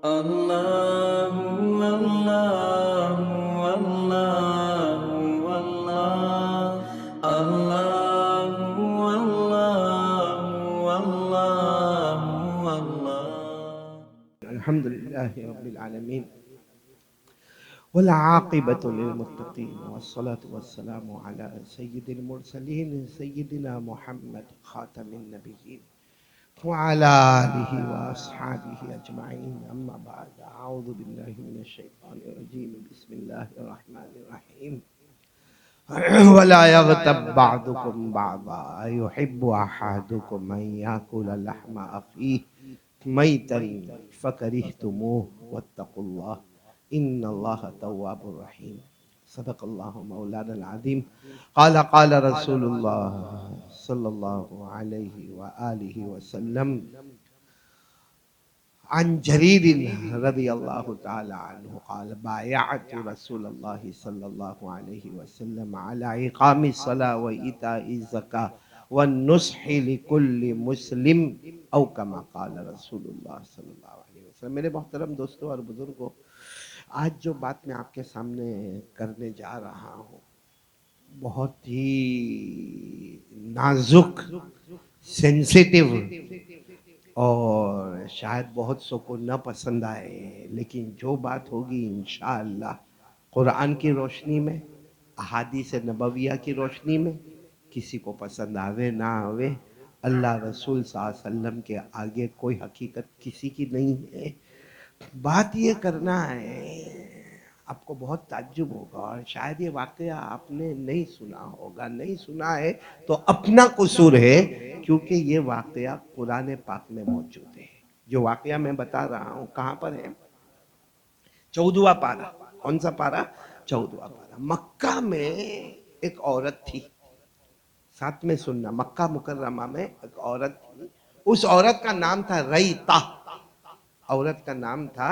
اللہ اللہ اللہ اللہ اللہ اللہ اللہ الحمد لله رب العالمين والعاقبة للمتقين والصلاة والسلام على سيد المرسلين سيدنا محمد خاتم النبيين وعلى آله وأصحابه أجمعين أما بعد أعوذ بالله من الشيطان الرجيم بسم الله الرحمن الرحيم ولا يغتب بعضكم بعضا يحب أحدكم أن يأكل لحم أخيه ميتا فكرهتموه واتقوا الله إن الله تواب رحيم صدق الله مولانا العظيم قال رسول الله صلى الله عليه وآله وسلم عن جرير رضي الله تعالى عنه قال بايعت رسول الله صلى الله عليه وسلم على إقام الصلاة وإيتاء الزكاة والنصح لكل مسلم او كما قال رسول اللہ صلی اللہ علیہ وسلم۔ میرے محترم دوستوں اور بزرگوں، آج جو بات میں آپ کے سامنے کرنے جا رہا ہوں بہت ہی نازک، سینسیٹیو اور شاید بہت سو کو نہ پسند آئے، لیکن جو بات ہوگی انشاءاللہ قرآن کی روشنی میں، احادیث نبویہ کی روشنی میں، کسی کو پسند آوے نہ آوے، اللہ رسول صلی اللہ علیہ وسلم کے آگے کوئی حقیقت کسی کی نہیں ہے۔ بات یہ کرنا ہے، آپ کو بہت تعجب ہوگا اور شاید یہ واقعہ آپ نے نہیں سنا ہوگا، نہیں سنا ہے تو اپنا قصور ہے، کیونکہ یہ واقعہ قرآن پاک میں موجود ہے۔ جو واقعہ میں بتا رہا ہوں کہاں پر ہے؟ 14واں پارہ۔ کون سا پارہ؟ 14واں پارہ۔ مکہ میں ایک عورت تھی، ساتھ میں سننا، مکہ مکرمہ میں ایک عورت تھی، اس عورت کا نام تھا ریطہ۔ عورت کا نام تھا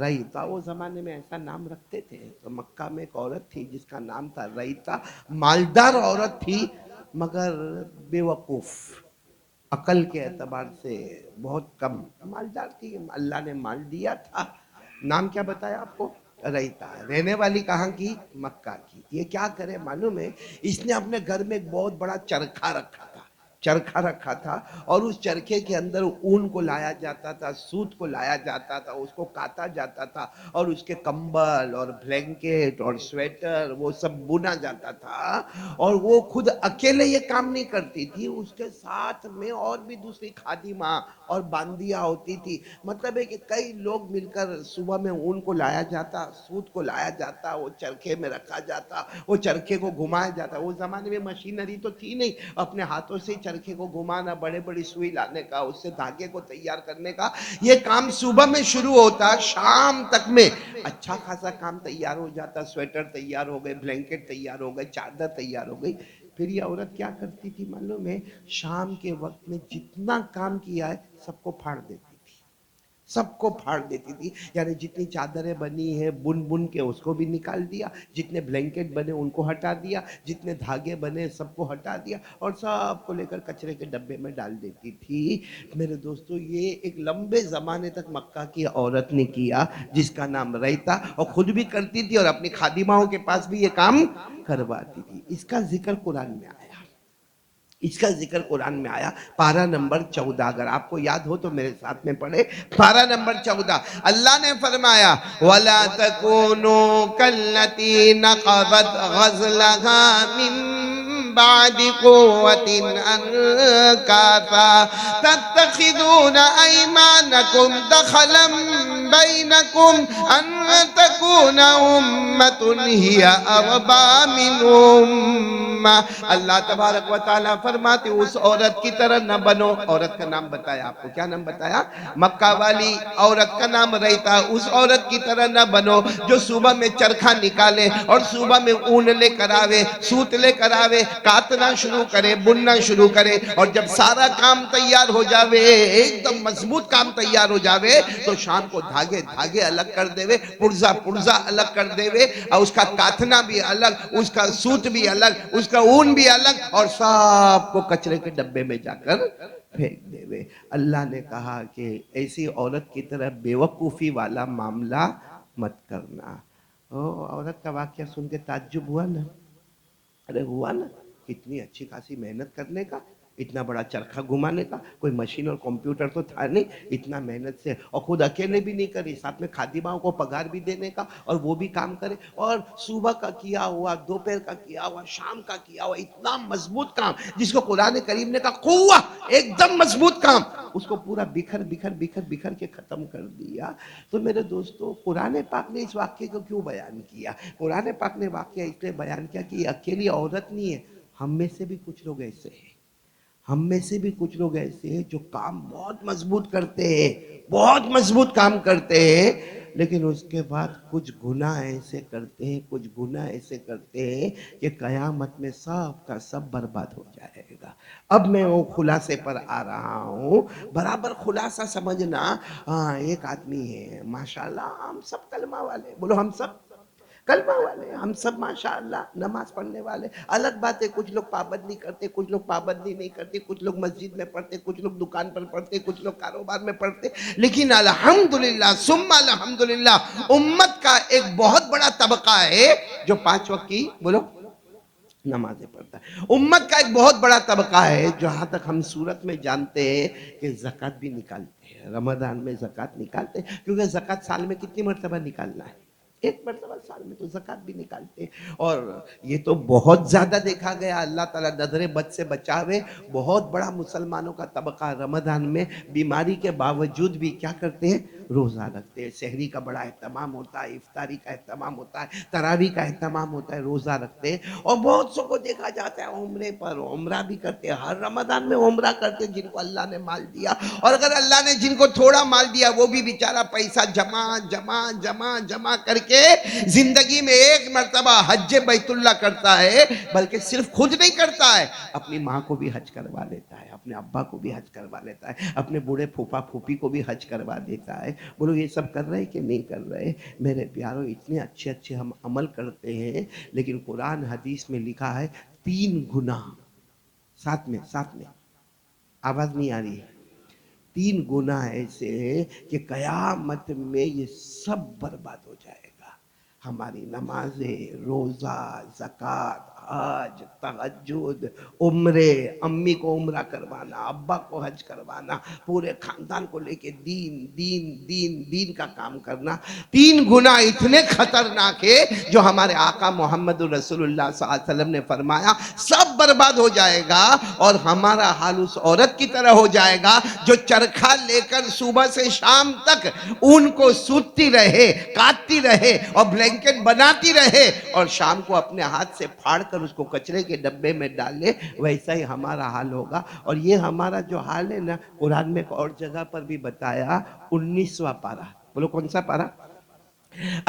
ریطہ۔ وہ زمانے میں ایسا نام رکھتے تھے۔ تو مکہ میں ایک عورت تھی جس کا نام تھا ریطہ، مالدار عورت تھی مگر بے وقوف، عقل کے اعتبار سے بہت کم مالدار تھی، اللہ نے مال دیا تھا۔ نام کیا بتایا آپ کو؟ ریطہ۔ رہنے والی کہاں کی؟ مکہ کی۔ یہ کیا کرے معلوم ہے؟ اس نے اپنے گھر میں ایک بہت بڑا چرخہ رکھا تھا، چرخہ رکھا تھا، اور اس چرخے کے اندر اون کو لایا جاتا تھا، سوت کو لایا جاتا تھا، اس کو کاتا جاتا تھا، اور اس کے کمبل اور بلینکٹ اور سویٹر وہ سب بنا جاتا تھا۔ اور وہ خود اکیلے یہ کام نہیں کرتی تھی، اس کے ساتھ میں اور بھی دوسری خادمہ اور باندیاں ہوتی تھی۔ مطلب ہے کہ کئی لوگ مل کر صبح میں اون کو لایا جاتا، سوت کو لایا جاتا، وہ چرخے میں رکھا جاتا، وہ چرخے کو گھمایا جاتا۔ وہ زمانے میں مشینری تو تھی نہیں، اپنے ہاتھوں سے چرخے کو گھمانا، بڑے بڑی سوئی لانے کا، اس سے دھاگے کو تیار کرنے کا یہ کام صبح میں شروع ہوتا، شام تک میں اچھا خاصا کام تیار ہو جاتا، سویٹر تیار ہو گئے، بلینکٹ تیار ہو گئے، چادر تیار ہو گئی۔ پھر یہ عورت کیا کرتی تھی معلوم ہے؟ شام کے وقت میں جتنا کام کیا ہے سب کو پھاڑ دیتی تھی، سب کو پھاڑ دیتی تھی۔ یعنی جتنی چادریں بنی ہیں بن بن کے اس کو بھی نکال دیا، جتنے بلینکٹ بنے ان کو ہٹا دیا، جتنے دھاگے بنے سب کو ہٹا دیا، اور سب کو لے کر کچرے کے ڈبے میں ڈال دیتی تھی۔ میرے دوستو، یہ ایک لمبے زمانے تک مکہ کی عورت نے کیا، جس کا نام ریطہ، اور خود بھی کرتی تھی اور اپنی خادماؤں کے پاس بھی یہ کام کرواتی تھی۔ اس کا ذکر قرآن میں آیا، اس کا ذکر قرآن میں آیا، پارہ نمبر 14۔ اگر آپ کو یاد ہو تو میرے ساتھ میں پڑھے، پارہ نمبر 14۔ اللہ نے فرمایا وَلَا تَكُونُوا كَالَّتِي نَقَضَتْ غَزْلَهَا مِن بَعْدِ قُوَّةٍ أَنكَاثًا تَتَّخِذُونَ أَيْمَانَكُمْ دَخَلًا بَيْنَكُمْ أَن تَكُونَ أُمَّةٌ هِيَ أَرْبَىٰ مِنْ أُمَّةٍ۔ اللہ تبارک و تعالیٰ فرماتے اس عورت کی طرح نہ بنو۔ عورت کا نام بتایا آپ کو، کیا نام بتایا؟ مکہ والی عورت کا نام ریطہ۔ اس عورت کی طرح نہ بنو جو صبح میں چرخہ نکالے اور صبح میں اون لے کر آوے، سوت لے کر آوے، کاتنا شروع کرے، بننا شروع کرے، اور جب سارا کام تیار ہو جاوے، ایک دم مضبوط کام تیار ہو جاوے، تو شام کو دھاگے دھاگے الگ کر دے، پرزا پرزا الگ کر دے، اور اس کا کاتنا بھی الگ، اس کا سوت بھی الگ، اس کا اون بھی الگ، اور سب کو کچرے کے ڈبے میں جا کر پھینک دے وے۔ اللہ نے کہا کہ ایسی عورت کی طرح بیوقوفی والا معاملہ مت کرنا۔ عورت کا واقعہ سن کے تعجب ہوا نا؟ ارے ہوا نا، کتنی اچھی خاصی محنت کرنے کا، اتنا بڑا چرخہ گھمانے کا، کوئی مشین اور کمپیوٹر تو تھا نہیں، اتنا محنت سے، اور خود اکیلے بھی نہیں کری، ساتھ میں خادماؤں کو پگار بھی دینے کا، اور وہ بھی کام کرے، اور صبح کا کیا ہوا، دوپہر کا کیا ہوا، شام کا کیا ہوا، اتنا مضبوط کام جس کو قرآن کریم نے کہا قوہ، ایک دم مضبوط کام، اس کو پورا بکھر بکھر بکھر بکھر کے ختم کر دیا۔ تو میرے دوستو، قرآن پاک نے اس واقعے کو کیوں بیان کیا؟ قرآن پاک نے واقعہ اس لیے بیان کیا کہ یہ اکیلی عورت نہیں ہے، ہم میں سے بھی کچھ لوگ ایسے ہیں، ہم میں سے بھی کچھ لوگ ایسے ہیں جو کام بہت مضبوط کرتے ہیں، بہت مضبوط کام کرتے ہیں، لیکن اس کے بعد کچھ گناہ ایسے کرتے ہیں، کچھ گناہ ایسے کرتے ہیں کہ قیامت میں سب کا سب برباد ہو جائے گا۔ اب میں وہ خلاصے پر آ رہا ہوں، برابر خلاصہ سمجھنا۔ ایک آدمی ہے ماشاءاللہ، ہم سب کلمہ والے، بولو ہم سب کلمہ والے، ہم سب ماشاءاللہ نماز پڑھنے والے۔ الگ بات ہے کچھ لوگ پابندی کرتے، کچھ لوگ پابندی نہیں کرتے، کچھ لوگ مسجد میں پڑھتے، کچھ لوگ دکان پر پڑھتے، کچھ لوگ کاروبار میں پڑھتے، لیکن الحمدللہ ثم الحمدللہ امت کا ایک بہت بڑا طبقہ ہے جو 5 وقت کی، بولو، نمازیں پڑھتا ہے۔ امت کا ایک بہت بڑا طبقہ ہے جہاں تک ہم صورت میں جانتے ہیں کہ زکوٰۃ بھی نکالتے ہیں، رمضان میں زکوٰۃ نکالتے ہیں، کیونکہ زکوٰۃ سال میں کتنی مرتبہ نکالنا ہے؟ ایک مرتبہ سال میں، تو زکوٰۃ بھی نکالتے ہیں۔ اور یہ تو بہت زیادہ دیکھا گیا، اللہ تعالیٰ نظر بد سے بچاوے، بہت بڑا مسلمانوں کا طبقہ رمضان میں بیماری کے باوجود بھی کیا کرتے ہیں؟ روزہ رکھتے ہیں، سحری کا بڑا اہتمام ہوتا ہے، افطاری کا اہتمام ہوتا ہے، تراویح کا اہتمام ہوتا ہے، روزہ رکھتے ہیں۔ اور بہت سو کو دیکھا جاتا ہے عمرے پر، عمرہ بھی کرتے ہیں، ہر رمضان میں عمرہ کرتے ہیں جن کو اللہ نے مال دیا، اور اگر اللہ نے جن کو تھوڑا مال دیا وہ بھی بیچارہ پیسہ جمع جمع جمع جمع کر کے زندگی میں ایک مرتبہ حج بیت اللہ کرتا ہے، بلکہ صرف خود نہیں کرتا ہے، اپنی ماں کو بھی حج کروا لیتا ہے، اپنے ابا کو بھی حج کروا لیتا ہے، اپنے بوڑھے پھوپا پھوپی کو بھی حج کروا دیتا ہے۔ بولو یہ سب کر رہے کہ نہیں کر رہے؟ میرے پیاروں، اتنے اچھے اچھے ہم عمل کرتے ہیں، لیکن قرآن حدیث میں لکھا ہے 3 گناہ، ساتھ میں آواز نہیں آ رہی ہے، 3 گناہ ایسے ہیں کہ قیامت میں یہ سب برباد ہو جائے گا۔ ہماری نمازیں، روزہ، زکوٰۃ، حج، تہجد، عمرے، امی کو عمرہ کروانا، ابا کو حج کروانا، پورے خاندان کو لے کے دین دین دین دین کا کام کرنا، 3 گناہ اتنے خطرناک ہے جو ہمارے آقا محمد رسول اللہ صلی اللہ علیہ وسلم نے فرمایا سب برباد ہو جائے گا، اور ہمارا حال اس عورت کی طرح ہو جائے گا جو چرخہ لے کر صبح سے شام تک ان کو سوتتی رہے، کاٹتی رہے اور بلینکٹ بناتی رہے، اور شام کو اپنے ہاتھ سے پھاڑ کر اس کو کچرے کے ڈبے میں ڈالے۔ ویسا ہی ہمارا حال ہوگا، اور یہ ہمارا جو حال ہے نا، قرآن میں ایک اور جگہ پر بھی بتایا، 19واں پارہ، بولو کون سا پارہ؟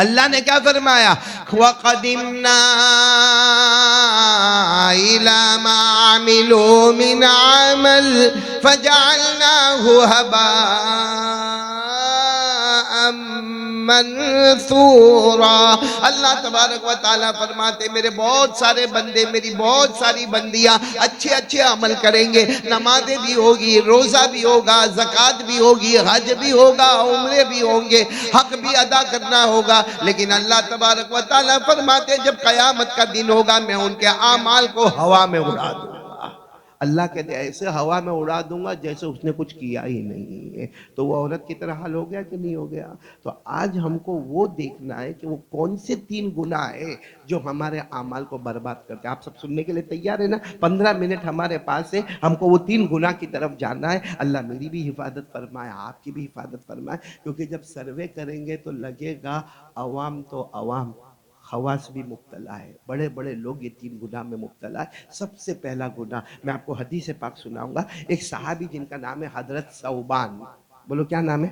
اللہ نے کیا فرمایا؟ وَقَدِمْنَا إِلَى مَا عَمِلُوا مِنْ عَمَلٍ فَجَعَلْنَاهُ هَبَاءً منثورا۔ اللہ تبارک و تعالیٰ فرماتے میرے بہت سارے بندے، میری بہت ساری بندیاں اچھے اچھے عمل کریں گے، نمازیں بھی ہوگی، روزہ بھی ہوگا، زکوٰۃ بھی ہوگی، حج بھی ہوگا، عمرے بھی ہوں گے، حق بھی ادا کرنا ہوگا، لیکن اللہ تبارک و تعالیٰ فرماتے جب قیامت کا دن ہوگا میں ان کے اعمال کو ہوا میں اڑا دوں گا۔ اللہ کہتے ہیں ایسے ہوا میں اڑا دوں گا جیسے اس نے کچھ کیا ہی نہیں ہے۔ تو وہ عورت کی طرح حال ہو گیا کہ نہیں ہو گیا؟ تو آج ہم کو وہ دیکھنا ہے کہ وہ کون سے 3 گناہ ہیں جو ہمارے اعمال کو برباد کرتے ہیں۔ آپ سب سننے کے لیے تیار ہے نا؟ 15 منٹ ہمارے پاس ہے، ہم کو وہ 3 گناہ کی طرف جانا ہے۔ اللہ میری بھی حفاظت فرمائے، آپ کی بھی حفاظت فرمائے، کیونکہ جب سروے کریں گے تو لگے گا عوام تو عوام، خواص بھی مبتلا ہے، بڑے بڑے لوگ یہ 3 گناہ میں مبتلا ہے۔ سب سے پہلا گناہ میں آپ کو حدیث پاک سناؤں گا، ایک صحابی جن کا نام ہے حضرت ثوبان، بولو کیا نام ہے؟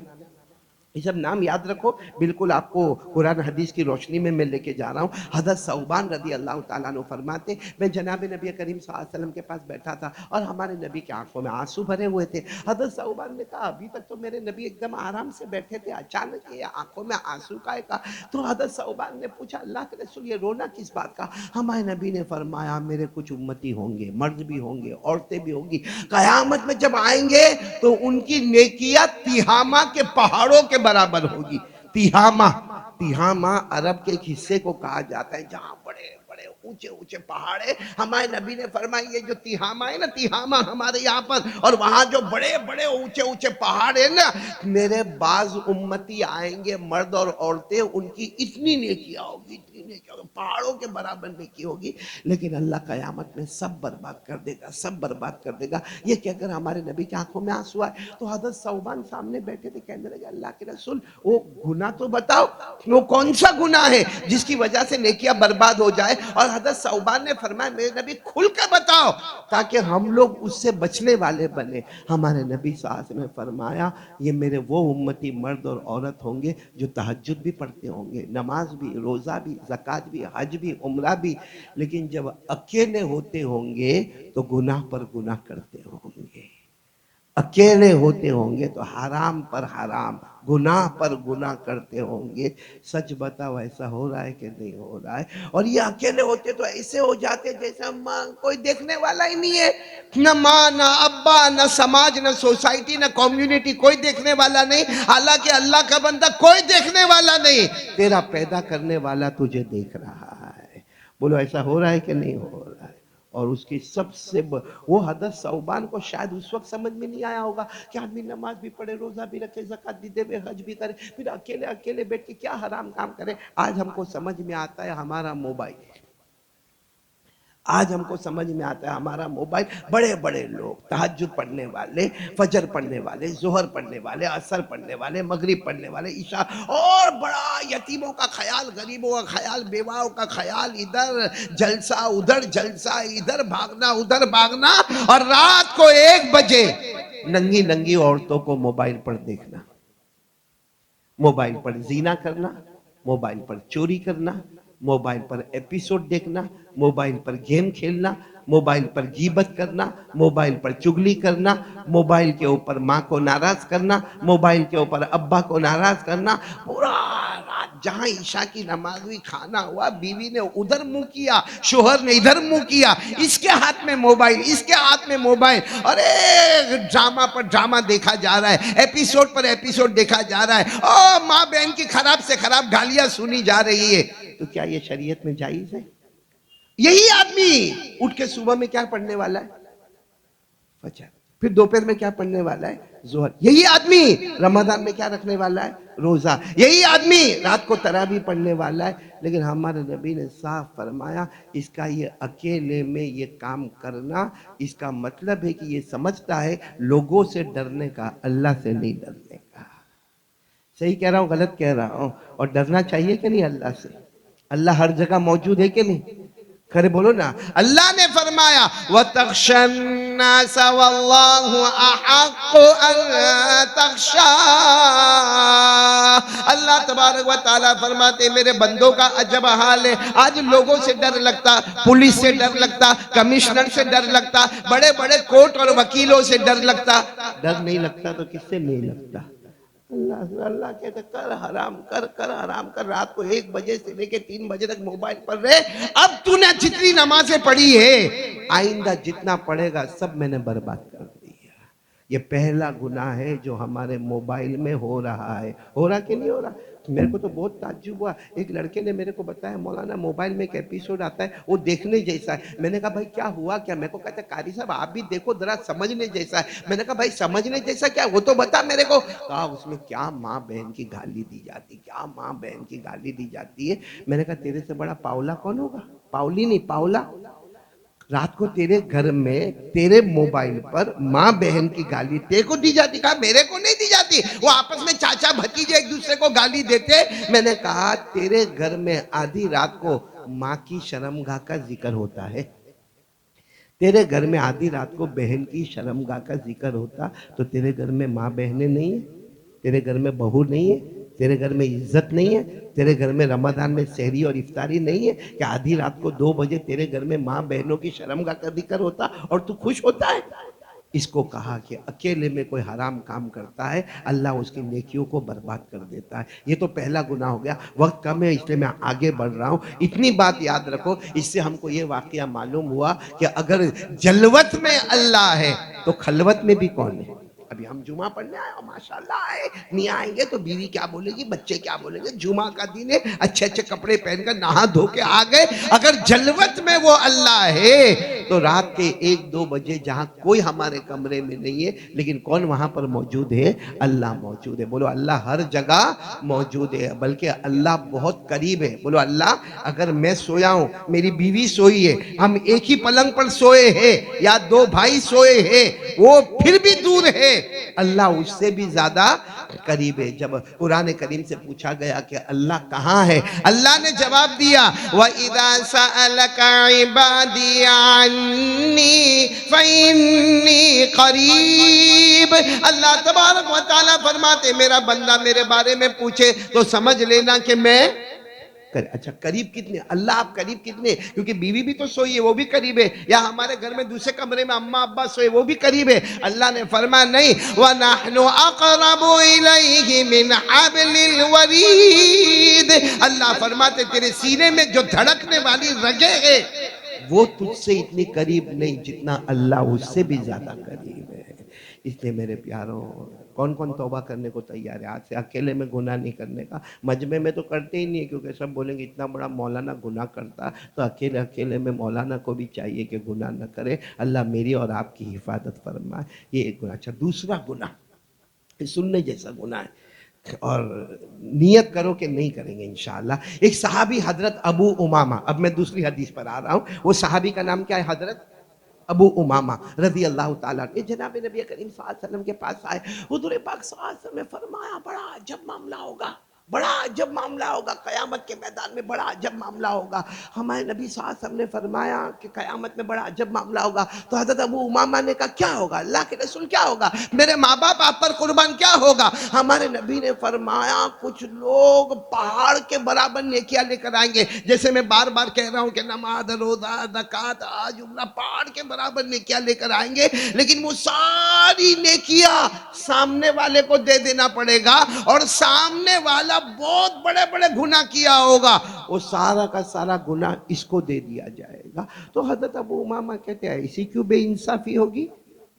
یہ سب نام یاد رکھو، بالکل آپ کو قرآن حدیث کی روشنی میں لے کے جا رہا ہوں۔ حضرت ثوبان رضی اللہ تعالیٰ عنہ فرماتے، میں جناب نبی کریم صلی اللہ علیہ وسلم کے پاس بیٹھا تھا اور ہمارے نبی کی آنکھوں میں آنسو بھرے ہوئے تھے۔ حضرت ثوبان نے کہا ابھی تک تو میرے نبی ایک دم آرام سے بیٹھے تھے، اچانک یہ آنکھوں میں آنسو کائے کا؟ تو حضرت ثوبان نے پوچھا اللہ کے رسول یہ رونا کس بات کا؟ ہمارے نبی نے فرمایا میرے کچھ امتی ہوں گے، مرد بھی ہوں گے، عورتیں بھی ہوں گی، قیامت میں جب آئیں گے تو ان کی نیکیاں تیہامہ کے پہاڑوں کے برابر ہوگی۔ تیہامہ، تیہامہ عرب کے ایک حصے کو کہا جاتا ہے جہاں بڑے بڑے اونچے اونچے پہاڑ ہیں۔ ہمارے نبی نے فرمایا یہ جو تیہامہ ہے نا، تیہامہ ہمارے یہاں پر، اور وہاں جو بڑے بڑے اونچے اونچے پہاڑ ہیں نا، میرے بعض امتی آئیں گے مرد اور عورتیں، ان کی اتنی نیکیاں ہوگی، اتنی نیکیاں ہوگی، پہاڑوں کے برابر نیکی ہوگی، لیکن اللہ قیامت میں سب برباد کر دے گا، سب برباد کر دے گا۔ یہ کہ اگر ہمارے نبی کی آنکھوں میں آنسو آئے تو حضرت ثوبان سامنے بیٹھے تھے، کہنے لگے اللہ کے رسول وہ گناہ تو بتاؤ، وہ کون سا گناہ ہے جس کی وجہ سے نیکیاں برباد ہو جائے؟ اور حضرت ثوبان نے فرمایا میرے نبی کھل کر بتاؤ تاکہ ہم لوگ اس سے بچنے والے بنے۔ ہمارے نبی صلی اللہ علیہ وسلم نے فرمایا یہ میرے وہ امتی مرد اور عورت ہوں گے جو تہجد بھی پڑھتے ہوں گے، نماز بھی، روزہ بھی، زکوٰۃ بھی، حج بھی، عمرہ بھی، لیکن جب اکیلے ہوتے ہوں گے تو گناہ پر گناہ کرتے ہوں گے، اکیلے ہوتے ہوں گے تو حرام پر حرام، گناہ پر گناہ کرتے ہوں گے۔ سچ بتاؤ ایسا ہو رہا ہے کہ نہیں ہو رہا ہے؟ اور یہ اکیلے ہوتے تو ایسے ہو جاتے جیسے ماں کوئی دیکھنے والا ہی نہیں ہے، نہ ماں نہ ابا نہ سماج نہ سوسائٹی نہ کمیونٹی، کوئی دیکھنے والا نہیں۔ حالانکہ اللہ کا بندہ کوئی دیکھنے والا نہیں، تیرا پیدا کرنے والا تجھے دیکھ رہا ہے۔ بولو ایسا ہو رہا ہے کہ نہیں ہو رہا ہے؟ اور اس کی سب سے وہ حضرت ثوبان کو شاید اس وقت سمجھ میں نہیں آیا ہوگا کہ آدمی نماز بھی پڑھے، روزہ بھی رکھے، زکوٰۃ بھی دے، حج بھی کرے، پھر اکیلے اکیلے بیٹھ کے کیا حرام کام کرے۔ آج ہم کو سمجھ میں آتا ہے ہمارا موبائل، آج ہم کو سمجھ میں آتا ہے ہمارا موبائل۔ بڑے بڑے لوگ تہجد پڑھنے والے، فجر پڑھنے والے، ظہر پڑھنے والے، عصر پڑھنے والے، مغرب پڑھنے والے، عشاء، اور بڑا یتیموں کا خیال، غریبوں کا خیال، بیواؤں کا خیال، ادھر جلسہ ادھر جلسہ، ادھر بھاگنا ادھر بھاگنا، اور رات کو 1 بجے ننگی ننگی عورتوں کو موبائل پر دیکھنا، موبائل پر زنا کرنا، موبائل پر چوری کرنا، موبائل پر ایپیسوڈ دیکھنا، موبائل پر گیم کھیلنا، موبائل پر غیبت کرنا، موبائل پر چگلی کرنا، موبائل کے اوپر ماں کو ناراض کرنا، موبائل کے اوپر ابا کو ناراض کرنا۔ پورا رات جہاں عشاء کی نماز ہوئی، کھانا ہوا، بیوی نے ادھر منہ کیا، شوہر نے ادھر منہ کیا، اس کے ہاتھ میں موبائل، اس کے ہاتھ میں موبائل، اور ایک ڈرامہ پر ڈرامہ دیکھا جا رہا ہے، ایپیسوڈ پر ایپیسوڈ دیکھا جا رہا ہے، اور ماں بہن کی خراب سے خراب گالیاں سنی جا رہی ہے۔ تو کیا یہ شریعت میں جائز ہے؟ یہی آدمی اٹھ کے صبح میں کیا پڑھنے والا ہے؟ فجر۔ پھر دوپہر میں کیا پڑھنے والا ہے؟ ظہر۔ یہی آدمی رمضان میں کیا رکھنے والا ہے؟ روزہ۔ یہی آدمی رات کو تراویح پڑھنے والا ہے، لیکن ہمارے نبی نے صاف فرمایا اس کا یہ اکیلے میں یہ کام کرنا، اس کا مطلب ہے کہ یہ سمجھتا ہے لوگوں سے ڈرنے کا، اللہ سے نہیں ڈرنے کا۔ صحیح کہہ رہا ہوں غلط کہہ رہا ہوں؟ اور ڈرنا چاہیے کہ نہیں اللہ سے؟ اللہ ہر جگہ موجود ہے کہ نہیں؟ کھڑے بولو نا۔ اللہ نے فرمایا وَتَخْشَى النَّاسَ وَاللَّهُ أَحَقُّ أَن تَخْشَىٰ۔ اللہ تبارک و تعالیٰ فرماتے میرے بندوں کا عجب حال ہے، آج لوگوں سے ڈر لگتا، پولیس سے ڈر لگتا، کمشنر سے ڈر لگتا، بڑے بڑے کورٹ اور وکیلوں سے ڈر لگتا۔ ڈر نہیں لگتا تو کس سے نہیں لگتا؟ اللہ کہتے کر حرام کر، کر حرام کر، رات کو 1 بجے سے لے کے 3 بجے تک موبائل پر رہے۔ اب تو نے جتنی نمازیں پڑھی ہے آئندہ جتنا پڑھے گا سب میں نے برباد کر دیا۔ یہ پہلا گناہ ہے جو ہمارے موبائل میں ہو رہا ہے۔ ہو رہا کہ نہیں ہو رہا؟ میرے کو تو بہت تعجب ہوا، ایک لڑکے نے میرے کو بتایا مولانا موبائل میں ایک ایپیسوڈ آتا ہے وہ دیکھنے جیسا ہے۔ میں نے کہا بھائی کیا ہوا کیا؟ میں کو کہتا ہے قاری صاحب آپ بھی دیکھو ذرا سمجھنے جیسا ہے۔ میں نے کہا بھائی سمجھنے جیسا کیا وہ تو بتا میرے کو۔ کہا اس میں کیا ماں بہن کی گالی دی جاتی، کیا ماں بہن کی گالی دی جاتی ہے۔ میں نے کہا تیرے سے بڑا پاولا کون ہوگا؟ پاولی نہیں، پاولا۔ رات کو تیرے گھر میں تیرے موبائل پر ماں بہن کی گالی تیرے کو دی جاتی؟ کہا میرے کو نہیں دی جاتی، وہ آپس میں چاچا بھتیجے ایک دوسرے کو گالی دیتے۔ میں نے کہا تیرے گھر میں آدھی رات کو ماں کی شرمگاہ کا ذکر ہوتا ہے، تیرے گھر میں آدھی رات کو بہن کی شرمگاہ کا ذکر ہوتا، تو تیرے گھر میں ماں بہنیں نہیں ہیں؟ تیرے گھر میں بہو نہیں ہے، تیرے گھر میں عزت نہیں ہے، تیرے گھر میں رمضان میں سحری اور افطاری نہیں ہے کہ آدھی رات کو 2 بجے تیرے گھر میں ماں بہنوں کی شرمگاہ کا ذکر ہوتا اور تو خوش ہوتا ہے؟ اس کو کہا کہ اکیلے میں کوئی حرام کام کرتا ہے اللہ اس کی نیکیوں کو برباد کر دیتا ہے۔ یہ تو پہلا گناہ ہو گیا۔ وقت کم ہے اس لیے میں آگے بڑھ رہا ہوں۔ اتنی بات یاد رکھو، اس سے ہم کو یہ واقعہ معلوم ہوا کہ اگر جلوت میں اللہ ہے تو خلوت میں بھی کون ہے؟ ابھی ہم جمعہ پڑھنے آئے اور ماشاءاللہ آئے، نہیں آئیں گے تو بیوی کیا بولے گی، بچے کیا بولیں گے، جمعہ کا دن ہے، اچھے اچھے کپڑے پہن کر نہا دھو کے آ گئے۔ اگر جلوت میں وہ اللہ ہے تو رات کے 1-2 بجے جہاں کوئی ہمارے کمرے میں نہیں ہے لیکن کون وہاں پر موجود ہے؟ اللہ موجود ہے۔ بولو اللہ ہر جگہ موجود ہے، بلکہ اللہ بہت قریب ہے۔ بولو اللہ اگر میں سویا ہوں، میری بیوی سوئی ہے، ہم ایک ہی پلنگ پر سوئے ہیں یا 2 بھائی سوئے ہیں، وہ پھر بھی دور ہے، اللہ اس سے بھی زیادہ قریب ہے۔ جب قرآن کریم سے پوچھا گیا کہ اللہ کہاں ہے، اللہ نے جواب دیا وَإِذَا سَأَلَكَ عِبَادِي عَنِّي فَإِنِّي قَرِيب۔ اللہ تبارک و تعالیٰ فرماتے میرا بندہ میرے بارے میں پوچھے تو سمجھ لینا کہ میں اچھا قریب کتنے؟ اللہ آپ قریب کتنے؟ کیونکہ بیوی بھی تو سوئی ہے، وہ بھی قریب ہے، یا ہمارے گھر میں دوسرے کمرے میں اماں ابا سوئے وہ بھی قریب ہے۔ اللہ نے فرمایا نہیں وَنَحْنُ أَقْرَبُ إِلَيْهِ مِنْ حَبْلِ الْوَرِيدِ۔ اللہ فرماتے تیرے سینے میں جو دھڑکنے والی رگیں ہیں وہ تجھ سے اتنی قریب نہیں جتنا اللہ اس سے بھی زیادہ قریب ہے۔ اس لیے میرے پیاروں، کون کون توبہ کرنے کو تیار ہے آج سے؟ اکیلے میں گناہ نہیں کرنے کا، مجمع میں تو کرتے ہی نہیں ہے کیونکہ سب بولیں گے اتنا بڑا مولانا گناہ کرتا، تو اکیلے میں مولانا کو بھی چاہیے کہ گناہ نہ کرے۔ اللہ میری اور آپ کی حفاظت فرمائے۔ یہ ایک گناہ۔ اچھا دوسرا گناہ، یہ سننے جیسا گناہ ہے اور نیت کرو کہ نہیں کریں گے انشاءاللہ۔ ایک صحابی حضرت ابو امامہ، اب میں دوسری حدیث پر آ رہا ہوں، وہ صحابی کا نام کیا ہے؟ حضرت ابو امامہ رضی اللہ تعالیٰ عنہ۔ جناب نبی کریم صلی اللہ علیہ وسلم کے پاس آئے، حضور پاک صلی اللہ علیہ وسلم نے فرمایا بڑا عجب معاملہ ہوگا، بڑا عجب معاملہ ہوگا، قیامت کے میدان میں بڑا عجب معاملہ ہوگا۔ ہمارے نبی صلی اللہ علیہ وسلم نے فرمایا کہ قیامت میں بڑا عجب معاملہ ہوگا، تو حضرت ابو امامہ نے کہا کیا ہوگا اللہ کے رسول، کیا ہوگا؟ میرے ماں باپ آپ پر قربان، کیا ہوگا؟ ہمارے نبی نے فرمایا کچھ لوگ پہاڑ کے برابر نیکیاں لے کر آئیں گے، جیسے میں بار بار کہہ رہا ہوں کہ نماز، روزہ، زکوٰۃ، حج، عمرہ پہاڑ کے برابر نیکیاں لے کر آئیں گے، لیکن وہ ساری نیکیاں سامنے والے کو دے دینا پڑے گا، اور سامنے والا بہت بڑے بڑے گناہ کیا ہوگا، وہ سارا کا سارا گناہ اس کو دے دیا جائے گا۔ تو حضرت ابو امامہ کہتے ہیں ایسی کیوں بے انصافی ہوگی،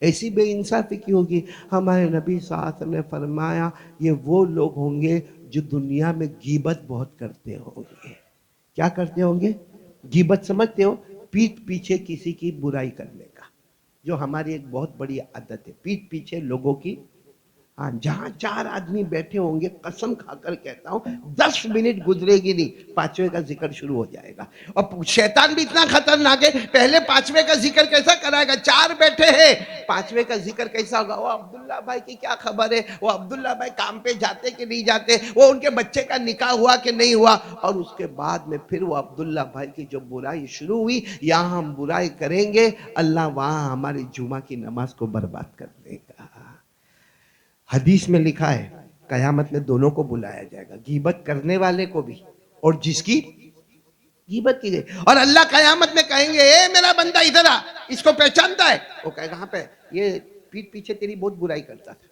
ایسی بے انصافی کی ہوگی؟ ہمارے نبی صلی اللہ علیہ وسلم نے فرمایا یہ وہ لوگ ہوں گے جو دنیا میں غیبت بہت کرتے ہوں گے۔ کیا کرتے ہوں گے؟ غیبت سمجھتے ہو؟ پیٹھ پیچھے کسی کی برائی کرنے کا، جو ہماری ایک بہت بڑی عادت ہے، پیٹھ پیچھے لوگوں کی۔ ہاں جہاں 4 آدمی بیٹھے ہوں گے، قسم کھا کر کہتا ہوں 10 منٹ گزرے گی نہیں 5ویں کا ذکر شروع ہو جائے گا۔ اور شیطان بھی اتنا خطرناک ہے، پہلے 5ویں کا ذکر کیسا کرائے گا؟ 4 بیٹھے ہیں، 5ویں کا ذکر کیسا ہوگا؟ وہ عبداللہ بھائی کی کیا خبر ہے، وہ عبداللہ بھائی کام پہ جاتے کہ نہیں جاتے، وہ ان کے بچے کا نکاح ہوا کہ نہیں ہوا، اور اس کے بعد میں پھر وہ عبداللہ بھائی کی جو برائی شروع ہوئی، یہاں ہم برائی کریں گے اللہ وہاں ہماری جمعہ کی نماز کو برباد کر دے گا۔ حدیث میں لکھا ہے قیامت میں دونوں کو بلایا جائے گا، غیبت کرنے والے کو بھی اور جس کی غیبت کی گئی، اور اللہ قیامت میں کہیں گے اے میرا بندہ ادھر آ، اس کو پہچانتا ہے؟ وہ کہے گا ہاں پہ، یہ پیٹھ پیچھے تیری بہت برائی کرتا تھا،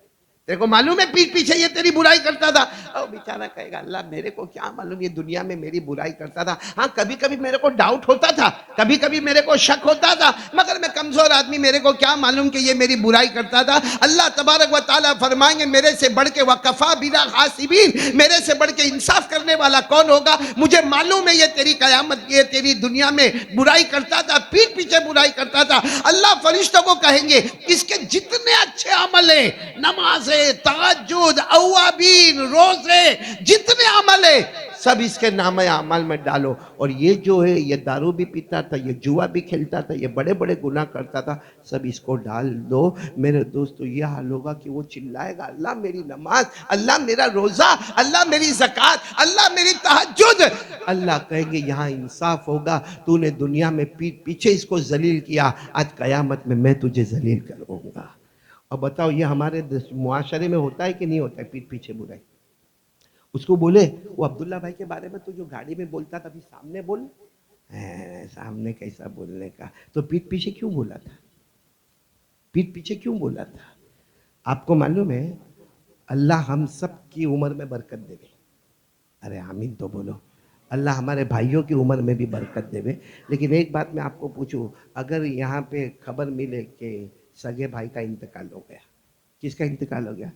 تیرے کو معلوم ہے پیٹھ پیچھے یہ تیری برائی کرتا تھا؟ اور بیچارہ کہے گا اللہ میرے کو کیا معلوم یہ دنیا میں میری برائی کرتا تھا، ہاں کبھی کبھی میرے کو ڈاؤٹ ہوتا تھا، کبھی کبھی میرے کو شک ہوتا تھا، مگر میں کمزور آدمی، میرے کو کیا معلوم کہ یہ میری برائی کرتا تھا۔ اللہ تبارک و تعالیٰ فرمائیں گے میرے سے بڑھ کے وَقَفَا بِنَا حَاسِبِينَ، میرے سے بڑھ کے انصاف کرنے والا کون ہوگا؟ مجھے معلوم ہے یہ تیری قیامت، یہ تیری دنیا میں برائی کرتا تھا، پیٹھ پیچھے برائی کرتا تھا۔ اللہ فرشتوں کو کہیں گے اس کے جتنے اچھے عمل ہیں، نمازیں، تہجد، اوابین، روزے، جتنے عمل ہیں سب اس کے نامہ اعمال میں ڈالو، اور یہ جو ہے یہ دارو بھی پیتا تھا، یہ جوا بھی کھیلتا تھا، یہ بڑے بڑے گناہ کرتا تھا، سب اس کو ڈال دو۔ میرے دوستو یہ حال ہوگا کہ وہ چلائے گا اللہ میری نماز، اللہ میرا روزہ، اللہ میری زکوٰۃ، اللہ میری تہجد۔ اللہ کہیں گے یہاں انصاف ہوگا، تو نے دنیا میں پیٹھ پیچھے اس کو ذلیل کیا، آج قیامت میں تجھے ذلیل کروں گا۔ اب بتاؤ یہ ہمارے معاشرے میں ہوتا ہے کہ نہیں ہوتا ہے پیٹ پیچھے برائی؟ اس کو بولے وہ عبداللہ بھائی کے بارے میں تو جو گاڑی میں بولتا تھا ابھی سامنے بول. سامنے کیسا بولنے کا؟ تو پیٹ پیچھے کیوں بولا تھا؟ پیٹ پیچھے کیوں بولا تھا؟ آپ کو معلوم ہے اللہ ہم سب کی عمر میں برکت دے. ارے آمین تو بولو. اللہ ہمارے بھائیوں کی عمر میں بھی برکت دے. لیکن ایک بات میں آپ کو پوچھوں، اگر یہاں پہ خبر ملے کہ سگے بھائی کا انتقال ہو گیا. کس کا انتقال ہو گیا؟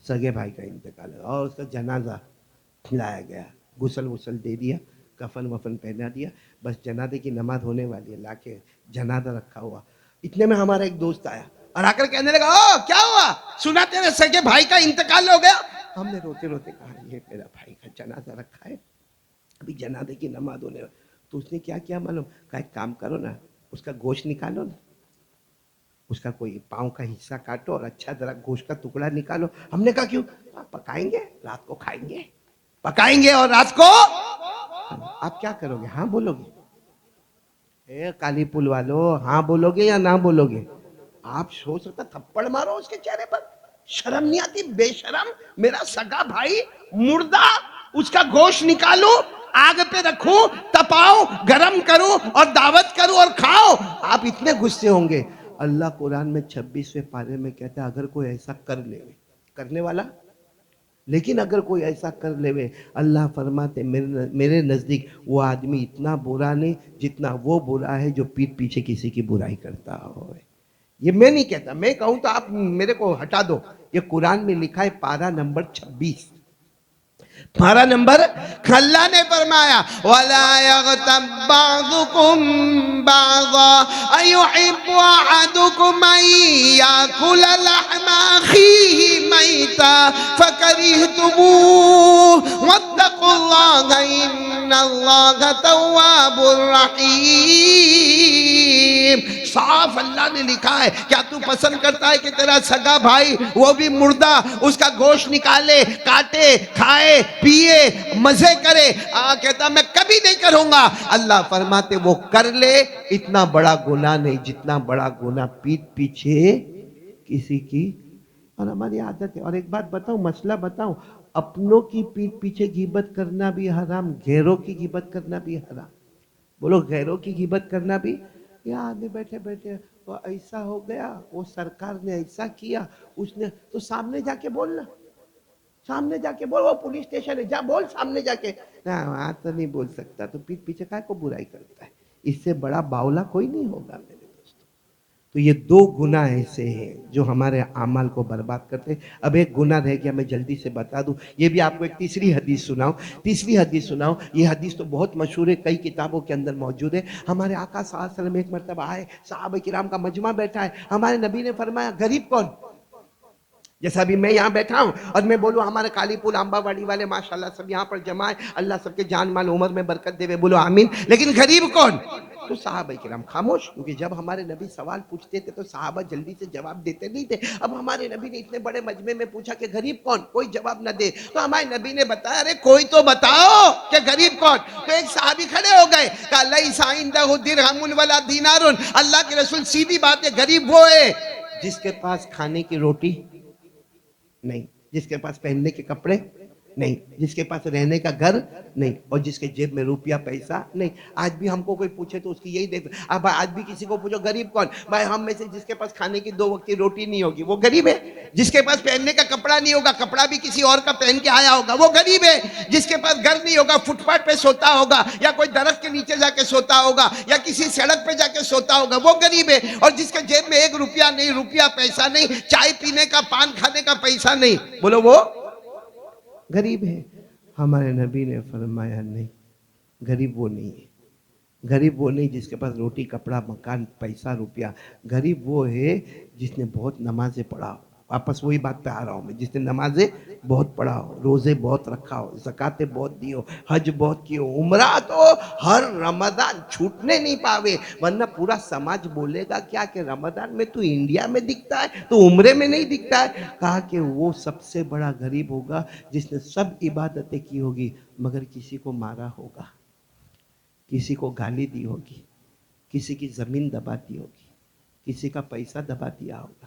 سگے بھائی کا انتقال ہو گیا اور اس کا جنازہ لایا گیا، غسل وسل دے دیا، کفن وفن پہنا دیا، بس جنازے کی نماز ہونے والی ہے، لا کے جنازہ رکھا ہوا. اتنے میں ہمارا ایک دوست آیا اور آ کر کہنے لگا او کیا ہوا؟ سنا تیرے سگے بھائی کا انتقال ہو گیا؟ ہم نے روتے روتے کہا یہ میرا بھائی کا جنازہ رکھا ہے، ابھی جنازے کی نماز ہونے والی. تو اس نے کیا کیا معلوم؟ کہا ایک کام کرو نا، اس کا گوشت نکالو نا، اس کا کوئی پاؤں کا حصہ کاٹو اور اچھا ذرا گوشت کا ٹکڑا نکالو. ہم نے کہا کیوں؟ پکائیں گے، رات کو کھائیں گے. پکائیں گے اور رات کو آپ کیا کرو گے؟ ہاں بولو گے؟ اے کالی پل والو، ہاں بولو گے یا نہ بولو گے؟ آپ سو سکتا تھپڑ مارو اس کے چہرے پر. شرم نہیں آتی؟ بے شرم. میرا سگا بھائی مردہ، اس کا گوشت نکالو، آگ پہ رکھو، تپاؤ، گرم کرو اور دعوت کرو اور کھاؤ. آپ اتنے غصے ہوں گے. اللہ قرآن میں 26ویں پارے میں کہتا ہے اگر کوئی ایسا کر لے، کرنے والا، لیکن اگر کوئی ایسا کر لے، اللہ فرماتے میرے نزدیک وہ آدمی اتنا برا نہیں جتنا وہ برا ہے جو پیٹ پیچھے کسی کی برائی کرتا ہو. یہ میں نہیں کہتا، میں کہوں تو آپ میرے کو ہٹا دو. یہ قرآن میں لکھا ہے پارہ نمبر 26، پارہ نمبر. اللہ نے فرمایا وَلَا يَغْتَبْ بَعْضُكُمْ بَعْضًا أَيُحِبُّ أَحَدُكُمْ أَن يَأْكُلَ لَحْمَ أَخِيهِ مَيْتًا فَكَرِهْتُمُوهُ وَاتَّقُوا اللَّهَ إِنَّ اللَّهَ تَوَّابٌ رَحِيمٌ. صاف اللہ نے لکھا ہے. کیا تو پسند کرتا ہے کہ تیرا سگا بھائی وہ بھی مردہ اس کا گوشت نکالے، کاٹے، کھائے، پیے، مزے کرے؟ کہتا میں کبھی نہیں کروں گا. اللہ فرماتے وہ کر لے، اتنا بڑا گناہ نہیں جتنا بڑا گناہ پیٹ پیچھے کسی کی. اور ہماری عادت ہے. اور ایک بات بتاؤں، مسئلہ بتاؤں، اپنوں کی پیٹ پیچھے غیبت کرنا بھی حرام، غیروں کی غیبت کرنا بھی حرام. بولو غیروں کی غیبت کرنا بھی. یہاں آدمی بیٹھے بیٹھے وہ ایسا ہو گیا، وہ سرکار نے ایسا کیا، اس نے تو سامنے جا کے بولنا، سامنے جا کے بول. وہ پولیس اسٹیشن ہے، جا بول سامنے جا کے. وہاں تو نہیں بول سکتا، تو پیٹ پیچھے کائے کو برائی کرتا ہے؟ اس سے بڑا باولا کوئی نہیں ہوگا میرے دوستوں. تو یہ دو گناہ ایسے ہیں جو ہمارے اعمال کو برباد کرتے ہیں. اب ایک گناہ رہ گیا، میں جلدی سے بتا دوں. یہ بھی آپ کو ایک تیسری حدیث سناؤں. تیسری حدیث سناؤں. یہ حدیث تو بہت مشہور ہے، کئی کتابوں کے اندر موجود ہے. ہمارے آقا صلی اللہ علیہ وسلم ایک مرتبہ آئے، صحابہ کرام کا مجمع بیٹھا ہے. ہمارے نبی نے فرمایا غریب کون؟ جیسا ابھی میں یہاں بیٹھا ہوں اور میں بولوں ہمارے کالی پول امبا واڑی والے ماشاءاللہ سب یہاں پر جمع ہے، اللہ سب کے جان مال عمر میں برکت دے. بولو آمین. لیکن غریب کون؟ تو صحابہ کرام خاموش، کیونکہ جب ہمارے نبی سوال پوچھتے تھے تو صحابہ جلدی سے جواب دیتے نہیں تھے. اب ہمارے نبی نے اتنے بڑے مجمع میں پوچھا کہ غریب کون؟ کوئی جواب نہ دے. تو ہمارے نبی نے بتایا ارے کوئی تو بتاؤ کہ غریب کون. تو ایک صحابی کھڑے ہو گئے، کہا لیس عندہ درہم ولا دینار. اللہ کے رسول سیدھی بات ہے، غریب وہ ہے جس کے پاس کھانے کی روٹی نہیں، جس کے پاس پہننے کے کپڑے نہیں، جس کے پاس رہنے کا گھر نہیں، اور جس کے جیب میں روپیہ پیسہ نہیں. آج بھی ہم کو کوئی پوچھے تو اس کی یہی دیکھ. اب آج بھی کسی کو پوچھو غریب کون؟ بھائی ہم میں سے جس کے پاس کھانے کی 2 وقت کی روٹی نہیں ہوگی وہ غریب ہے. جس کے پاس پہننے کا کپڑا نہیں ہوگا، کپڑا بھی کسی اور کا پہن کے آیا ہوگا، وہ غریب ہے. جس کے پاس گھر نہیں ہوگا، فٹ پاتھ پہ سوتا ہوگا یا کوئی درخت کے نیچے جا کے سوتا ہوگا یا کسی سڑک پہ جا کے سوتا ہوگا، وہ غریب ہے. اور جس کے جیب میں 1 روپیہ نہیں، روپیہ پیسہ نہیں، چائے پینے کا، پان کھانے کا پیسہ نہیں، بولو وہ غریب ہے. ہمارے نبی نے فرمایا نہیں، غریب وہ نہیں ہے. غریب وہ نہیں جس کے پاس روٹی، کپڑا، مکان، پیسہ، روپیہ. غریب وہ ہے جس نے بہت نمازیں پڑھا ہو. واپس وہی بات پہ آ رہا ہوں میں. جس نے نمازیں بہت پڑھا ہو، روزے بہت رکھا ہو، زکاتیں بہت دی ہو، حج بہت کی ہو، عمرہ تو ہر رمضان چھوٹنے نہیں پاوے. ورنہ پورا سماج بولے گا کیا کہ رمضان میں تو انڈیا میں دکھتا ہے تو عمرے میں نہیں دکھتا ہے. کہا کہ وہ سب سے بڑا غریب ہوگا جس نے سب عبادتیں کی ہوگی مگر کسی کو مارا ہوگا، کسی کو گالی دی ہوگی، کسی کی زمین دبا دی ہوگی، کسی کا پیسہ دبا دیا ہوگا،